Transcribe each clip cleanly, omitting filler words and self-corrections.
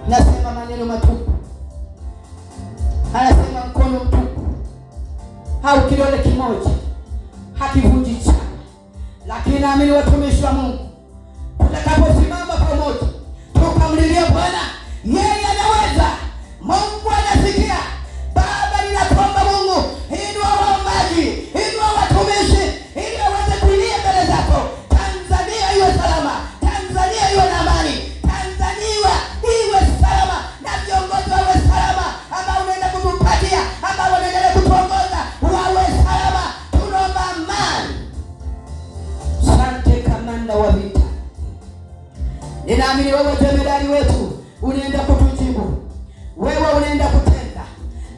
nasema maneno matupu. Anasema mkono mtupu au kidole kimoja hakivunji chama. Lakini naamini watumishi wa Mungu tutakaposimama pamoja tukamlilia Bwana, yeye anaweza. Mungu anasikia. Baba, ninakuomba Mungu, inua waombaji, inua watumishi ili waweze kulia mbele zako. Tanzania iwe salama, Tanzania iwe na amani, Tanzania iwe salama, na viongozi wawe salama ambao unaenda kutupatia, ambao wanaendelea kutuongoza wawe salama. Tunaomba amani. Asante kamanda wa vita. Ninaamini wewe jemedari wetu unaenda kutujibu. Wewe unaenda kutenda.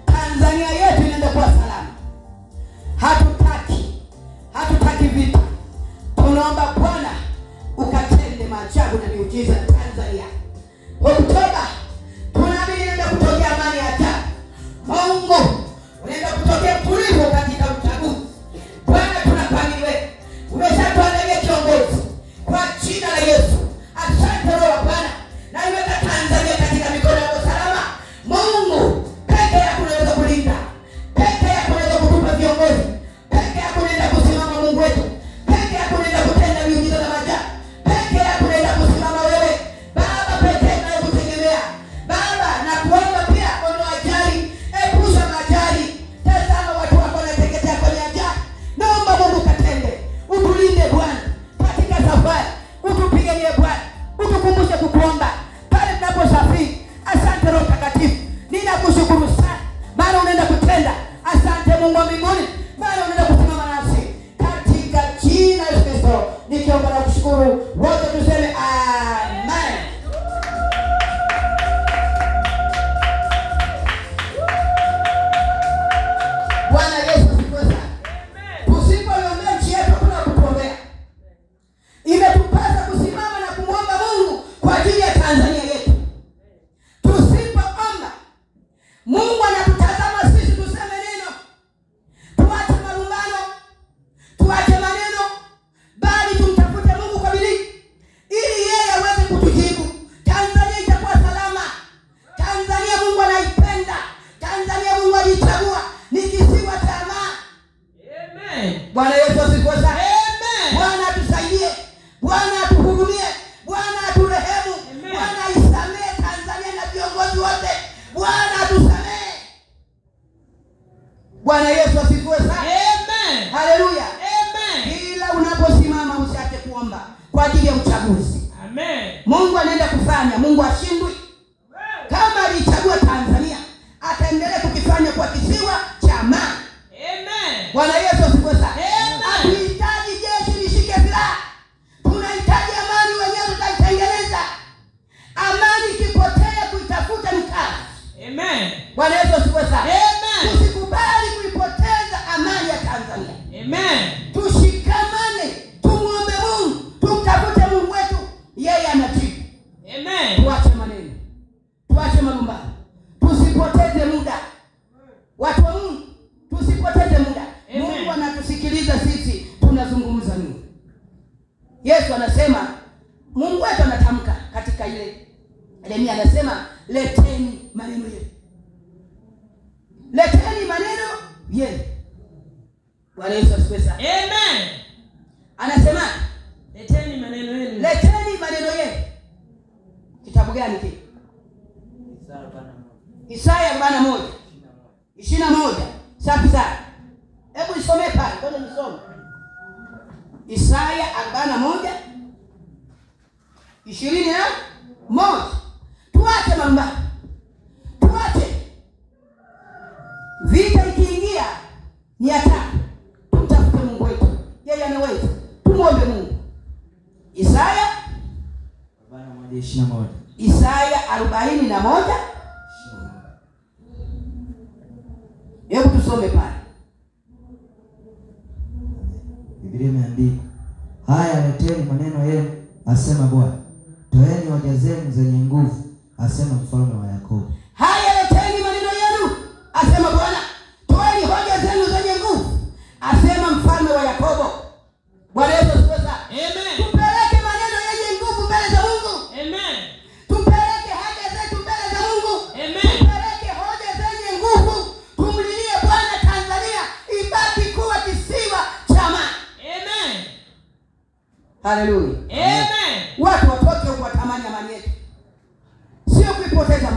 Tanzania yetu inaenda kuwa salama. Hatutaki vita. Tunaomba Bwana ukatende maajabu na miujiza Tanzania. Oktoba tunaamini inaenda kutokea amani ya ajabu. Mungu unaenda kutokea utulivu katika uchaguzi. Bwana, tunakuamini wewe. Umeshatuandalia kiongozi kwa jina la Yesu. Asante Roho Bwana. Na iweka Tanzania katika mikono yako salama. Mungu peke yako unaweza kulinda. Peke yako unaweza kutupa viongozi. Peke yako unaweza kusimama Mungu wetu. Peke yako unaweza kutenda miujiza na maajabu. Peke yako unaweza kusimama wewe. Baba, peke yako unayetegemea. Baba, na kuomba pia ondoa ajali, epusha majali. Tazama watu wako wanateketea kwenye ajali. Naomba Mungu katende. Utulinde Bwana katika safari. Utupiganie Bwana. Utukumbushe kukuomba pale tunaposafiri. Asante Roho Mtakatifu. Ninakushukuru sana maana unaenda kutenda. Asante Mungu wa mbinguni maana unaenda kusimama nasi. Katika jina la Yesu Kristo nikiomba na kushukuru. Wote tuseme amen. Bwana Yesu asifiwe sana. Tusipoiombea nchi yetu kuna kutuombea. Imetupasa kusimama na kumwomba Mungu kwa ajili ya Tanzania yetu. Tusipoomba, Mungu anatutazama sisi tuseme neno. Tuache malumbano, tuache maneno, bali tumtafute Mungu kwa bidii ili yeye aweze kutujibu. Tanzania itakuwa salama. Tanzania Mungu anaipenda. Tanzania Mungu alichagua ni kisiwa cha amani. Amen. Bwana Yesu asifiwe sana. Amen. Bwana atusaidie. Bwana atuhurumie. Bwana aturehemu. Bwana aisamee Tanzania na viongozi wote. Bwana atusamee. Bwana Yesu asifiwe sana. Amen. Haleluya. Amen. Kila unaposimama usiache kuomba kwa ajili ya uchaguzi. Amen. Mungu anaenda kufanya. Mungu ashindwi. Kama alichagua Tanzania, ataendelea kukifanya kwa kisiwa cha amani. Amen. Bwana Yesu asifiwe sana. Amen. Hatuhitaji jeshi lishike silaha. Tunahitaji amani, wenyewe tutaitengeneza. Amani ikipotea kuitafuta ni kazi. Amen. Bwana Yesu asifiwe sana. Amen. Tusikubali kuipoteza amani ya Tanzania. Amen. Tushikamane, tumuombe Mungu, tumtafute Mungu wetu, yeye anajibu. Amen. Tuache maneno. Tuache malumbano. Tusipoteze muda. Watu wa Mungu, tusipoteze muda. Amen. Mungu anatusikiliza sisi tunazungumza nini. Yesu anasema, Mungu wetu anatamka katika ile Yeremia anasema, leteni maneno yenu. Leteni maneno yenu. Bwana Yesu asifiwe sana. Amen. Anasema, leteni maneno yenu. Leteni maneno yenu. Kitabu gani kile? Isaya 41. Safi sana. Hebu isome pale, ngoja nisome. Isaya 41:21. Tuache malumbano. Tuache. Vita ikiingia ni hatari. Tumtafute Mungu wetu. Yeye anaweza. Tumuombe Mungu. Isaya 41:21. Isaya 41. Hebu tusome pale. Biblia imeandikwa, haya leteni maneno yenu, asema Bwana. Toeni hoja zenu zenye nguvu, asema mfalme wa Yakobo. Haya leteni maneno yenu, asema Bwana. Toeni hoja zenu zenye nguvu, asema mfalme wa Yakobo. Bwana Yesu asifiwe sana. Amen. Tupeleke maneno yenye nguvu mbele za Mungu. Amen. Tupeleke haja zetu mbele Haleluya. Amen. Watu watoke huko watamani amani yetu, sio kuipoteza